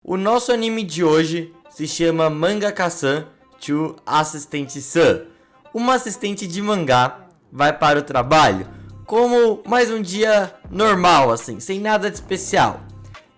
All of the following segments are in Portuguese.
O nosso anime de hoje se chama Mangaka-san to Assistente-san. Uma assistente de mangá vai para o trabalho como mais um dia normal, assim, sem nada de especial.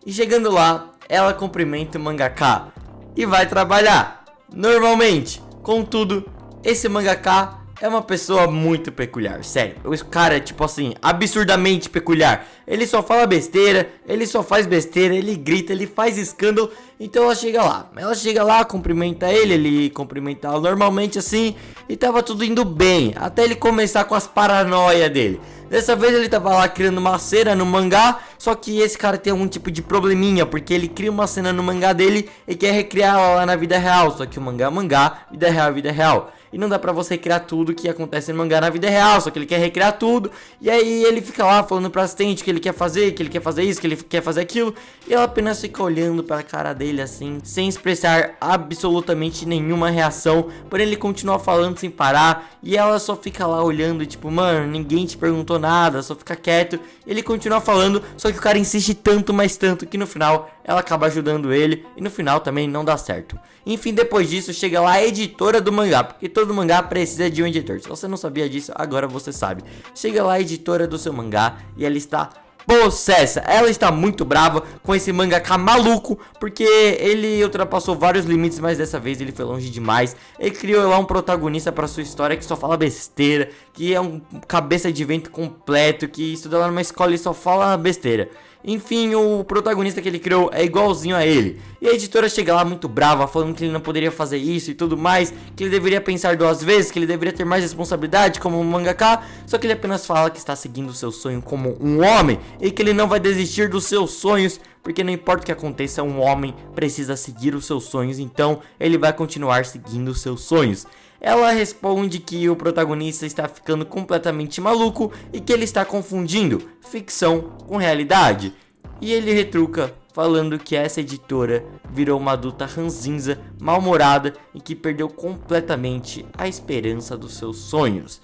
E chegando lá, ela cumprimenta o mangaka e vai trabalhar normalmente. Contudo, esse mangaka é uma pessoa muito peculiar, sério. Esse cara é tipo assim, absurdamente peculiar. Ele só fala besteira, ele só faz besteira, ele grita, ele faz escândalo. Então ela chega lá, cumprimenta ele cumprimenta ela normalmente assim. E tava tudo indo bem, até ele começar com as paranoias dele. Dessa vez ele tava lá criando uma cena no mangá, só que esse cara tem algum tipo de probleminha, porque ele cria uma cena no mangá dele e quer recriar ela lá na vida real. Só que o mangá é mangá, vida real é vida real. E não dá pra você criar tudo que acontece no mangá na vida real, só que ele quer recriar tudo. E aí ele fica lá falando pra assistente que ele quer fazer isso, que ele quer fazer aquilo. E ela apenas fica olhando pra cara dele assim, sem expressar absolutamente nenhuma reação. Porém ele continua falando sem parar. E ela só fica lá olhando, tipo, mano, ninguém te perguntou nada, só fica quieto. Ele continua falando, só que o cara insiste tanto, mas tanto, que no final ela acaba ajudando ele. E no final também não dá certo. Enfim, depois disso chega lá a editora do mangá, porque todo mangá precisa de um editor. Se você não sabia disso, agora você sabe. Chega lá a editora do seu mangá e ela está possessa. Ela está muito brava com esse mangaka maluco, porque ele ultrapassou vários limites, mas dessa vez ele foi longe demais. Ele criou lá um protagonista para sua história que só fala besteira, que é um cabeça de vento completo, que estuda lá numa escola e só fala besteira. Enfim, o protagonista que ele criou é igualzinho a ele. E a editora chega lá muito brava, falando que ele não poderia fazer isso e tudo mais, que ele deveria pensar duas vezes, que ele deveria ter mais responsabilidade como um mangaka. Só que ele apenas fala que está seguindo o seu sonho como um homem e que ele não vai desistir dos seus sonhos, porque não importa o que aconteça, um homem precisa seguir os seus sonhos, então ele vai continuar seguindo os seus sonhos. Ela responde que o protagonista está ficando completamente maluco e que ele está confundindo ficção com realidade. E ele retruca, falando que essa editora virou uma adulta ranzinza, mal-humorada e que perdeu completamente a esperança dos seus sonhos.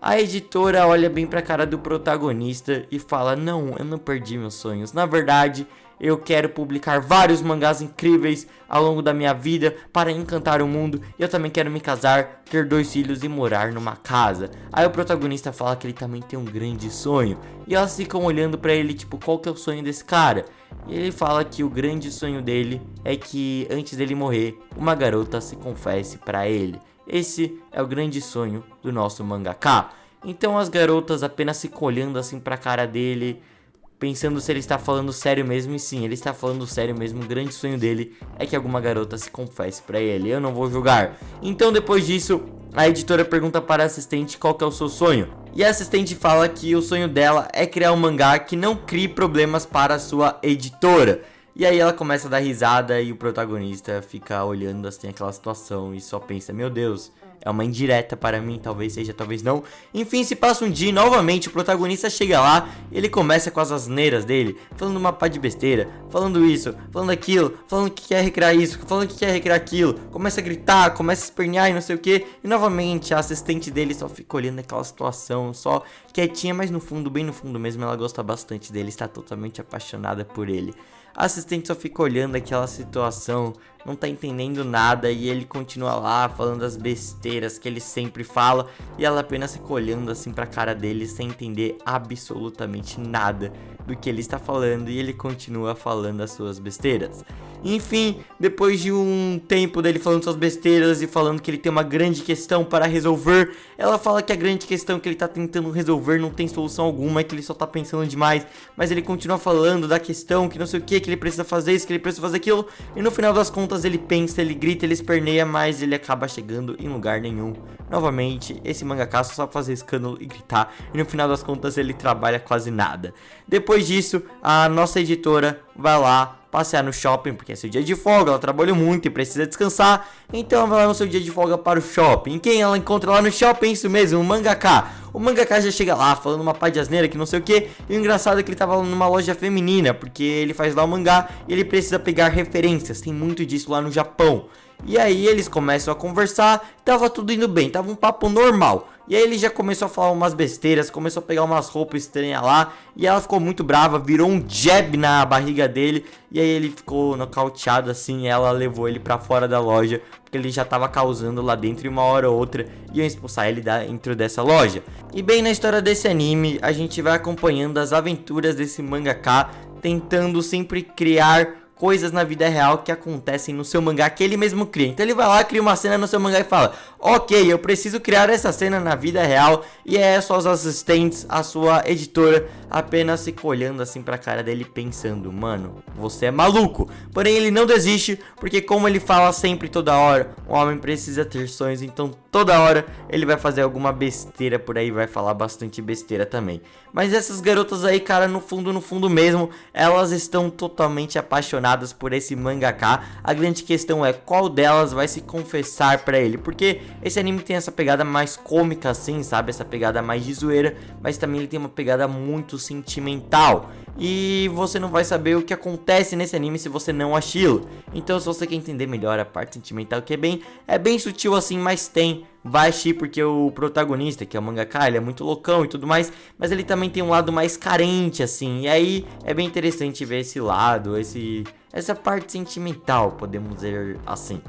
A editora olha bem pra cara do protagonista e fala: não, eu não perdi meus sonhos. Na verdade, eu quero publicar vários mangás incríveis ao longo da minha vida para encantar o mundo. E eu também quero me casar, ter 2 filhos e morar numa casa. Aí o protagonista fala que ele também tem um grande sonho. E elas ficam olhando pra ele, tipo, qual que é o sonho desse cara? E ele fala que o grande sonho dele é que antes dele morrer, uma garota se confesse pra ele. Esse é o grande sonho do nosso mangaka. Então as garotas apenas ficam olhando assim pra cara dele, pensando se ele está falando sério mesmo. E sim, ele está falando sério mesmo. O grande sonho dele é que alguma garota se confesse pra ele. Eu não vou julgar. Então depois disso, a editora pergunta para a assistente qual que é o seu sonho. E a assistente fala que o sonho dela é criar um mangá que não crie problemas para a sua editora. E aí ela começa a dar risada e o protagonista fica olhando assim aquela situação e só pensa: meu Deus, é uma indireta para mim, talvez seja, talvez não. Enfim, se passa um dia e novamente o protagonista chega lá e ele começa com as asneiras dele, falando uma pá de besteira, falando isso, falando aquilo, falando que quer recriar isso, falando que quer recriar aquilo. Começa a gritar, começa a espernear e não sei o que. E novamente a assistente dele só fica olhando aquela situação, só quietinha, mas no fundo, bem no fundo mesmo, ela gosta bastante dele, está totalmente apaixonada por ele. A assistente só fica olhando aquela situação, não tá entendendo nada e ele continua lá falando as besteiras que ele sempre fala. E ela apenas fica olhando assim pra cara dele sem entender absolutamente nada do que ele está falando. E ele continua falando as suas besteiras. Enfim, depois de um tempo dele falando suas besteiras e falando que ele tem uma grande questão para resolver, ela fala que a grande questão que ele tá tentando resolver não tem solução alguma, é que ele só tá pensando demais. Mas ele continua falando da questão, que não sei o que ele precisa fazer isso, que ele precisa fazer aquilo. E no final das contas ele pensa, ele grita, ele esperneia, mas ele acaba chegando em lugar nenhum. Novamente, esse mangaka só sabe fazer escândalo e gritar, e no final das contas ele trabalha quase nada. Depois disso, a nossa editora vai lá passear no shopping, porque é seu dia de folga, ela trabalhou muito e precisa descansar. Então ela vai lá no seu dia de folga para o shopping. Quem ela encontra lá no shopping? Isso mesmo, um mangaka. O mangaka já chega lá falando uma pá de asneira que não sei o que. E o engraçado é que ele tava numa loja feminina, porque ele faz lá o mangá e ele precisa pegar referências. Tem muito disso lá no Japão. E aí eles começam a conversar, tava tudo indo bem, tava um papo normal. E aí ele já começou a falar umas besteiras, começou a pegar umas roupas estranhas lá. E ela ficou muito brava, virou um jab na barriga dele. E aí ele ficou nocauteado assim, e ela levou ele pra fora da loja, porque ele já tava causando lá dentro e uma hora ou outra iam expulsar ele dentro dessa loja. E bem, na história desse anime, a gente vai acompanhando as aventuras desse mangaka, tentando sempre criar coisas na vida real que acontecem no seu mangá que ele mesmo cria. Então ele vai lá, cria uma cena no seu mangá e fala: ok, eu preciso criar essa cena na vida real. E é só os assistentes, a sua editora, apenas se olhando assim pra cara dele pensando: mano, você é maluco. Porém ele não desiste, porque como ele fala sempre, toda hora, o homem precisa ter sonhos. Então toda hora ele vai fazer alguma besteira por aí, vai falar bastante besteira também. Mas essas garotas aí, cara, no fundo mesmo, elas estão totalmente apaixonadas por esse mangaka. A grande questão é qual delas vai se confessar pra ele, porque esse anime tem essa pegada mais cômica assim, sabe? Essa pegada mais de zoeira, mas também ele tem uma pegada muito sentimental. E você não vai saber o que acontece nesse anime se você não assistiu. Então se você quer entender melhor a parte sentimental, que é bem sutil assim, mas vai assistir, porque o protagonista, que é o mangaka, ele é muito loucão e tudo mais, mas ele também tem um lado mais carente assim. E aí é bem interessante ver esse lado, essa parte sentimental, podemos dizer assim.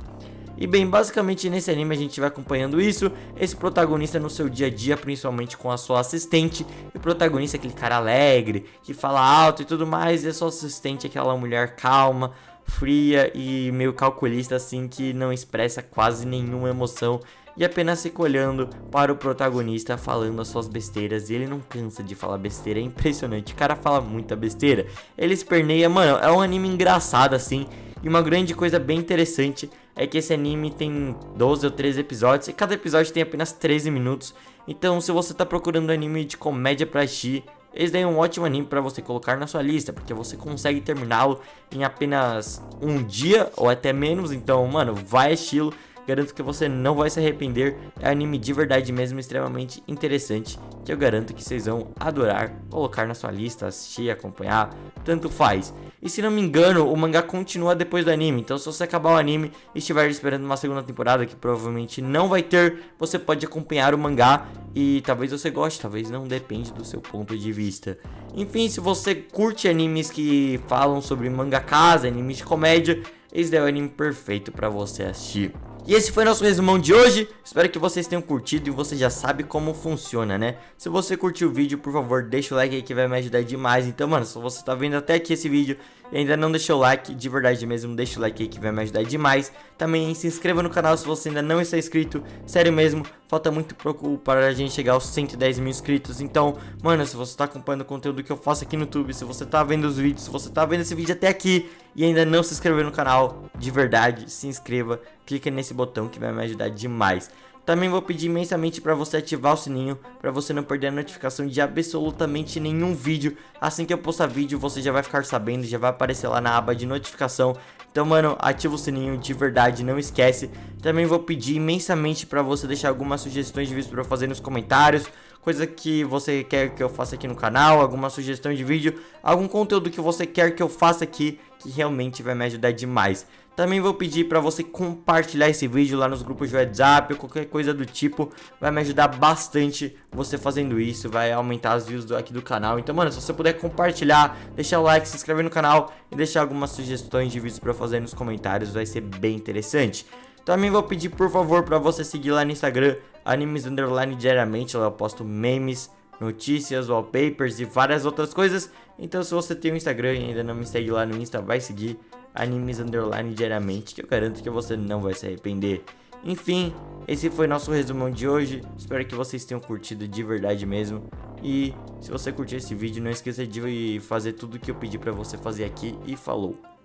E bem, basicamente nesse anime a gente vai acompanhando isso, esse protagonista no seu dia a dia, principalmente com a sua assistente. E o protagonista é aquele cara alegre, que fala alto e tudo mais, e a sua assistente é aquela mulher calma, fria e meio calculista assim, que não expressa quase nenhuma emoção e apenas fica olhando para o protagonista falando as suas besteiras. E ele não cansa de falar besteira, é impressionante, o cara fala muita besteira, ele esperneia, mano, é um anime engraçado assim. E uma grande coisa bem interessante é que esse anime tem 12 ou 13 episódios e cada episódio tem apenas 13 minutos. Então se você tá procurando anime de comédia pra assistir, esse daí é um ótimo anime pra você colocar na sua lista, porque você consegue terminá-lo em apenas um dia ou até menos. Então, mano, vai assisti-lo. Garanto que você não vai se arrepender. É um anime de verdade mesmo, extremamente interessante, que eu garanto que vocês vão adorar colocar na sua lista, assistir, acompanhar, tanto faz. E se não me engano, o mangá continua depois do anime. Então se você acabar o anime e estiver esperando uma segunda temporada, que provavelmente não vai ter, você pode acompanhar o mangá e talvez você goste, talvez não, depende do seu ponto de vista. Enfim, se você curte animes que falam sobre mangakas, animes de comédia, esse é o anime perfeito para você assistir. E esse foi nosso resumão de hoje, espero que vocês tenham curtido e você já sabe como funciona, né? Se você curtiu o vídeo, por favor, deixa o like aí que vai me ajudar demais. Então, mano, se você tá vendo até aqui esse vídeo e ainda não deixou o like, de verdade mesmo, deixa o like aí que vai me ajudar demais. Também se inscreva no canal se você ainda não está inscrito, sério mesmo, falta muito pouco para a gente chegar aos 110 mil inscritos. Então, mano, se você tá acompanhando o conteúdo que eu faço aqui no YouTube, se você tá vendo os vídeos, se você tá vendo esse vídeo até aqui e ainda não se inscreveu no canal, de verdade, se inscreva, clica nesse botão que vai me ajudar demais. Também vou pedir imensamente para você ativar o sininho, para você não perder a notificação de absolutamente nenhum vídeo. Assim que eu postar vídeo, você já vai ficar sabendo, já vai aparecer lá na aba de notificação. Então, mano, ativa o sininho de verdade, não esquece. Também vou pedir imensamente para você deixar algumas sugestões de vídeos para fazer nos comentários, coisa que você quer que eu faça aqui no canal, alguma sugestão de vídeo, algum conteúdo que você quer que eu faça aqui, que realmente vai me ajudar demais. Também vou pedir para você compartilhar esse vídeo lá nos grupos de WhatsApp ou qualquer coisa do tipo. Vai me ajudar bastante você fazendo isso, vai aumentar as views aqui do canal. Então, mano, se você puder compartilhar, deixar o like, se inscrever no canal e deixar algumas sugestões de vídeos para fazer nos comentários, vai ser bem interessante. Também vou pedir, por favor, para você seguir lá no Instagram, Animes Underline diariamente. Lá eu posto memes, notícias, wallpapers e várias outras coisas. Então se você tem um Instagram e ainda não me segue lá no Insta, vai seguir Animes Underline diariamente, que eu garanto que você não vai se arrepender. Enfim, esse foi nosso resumão de hoje. Espero que vocês tenham curtido de verdade mesmo. E se você curtiu esse vídeo, não esqueça de fazer tudo que eu pedi pra você fazer aqui. E falou!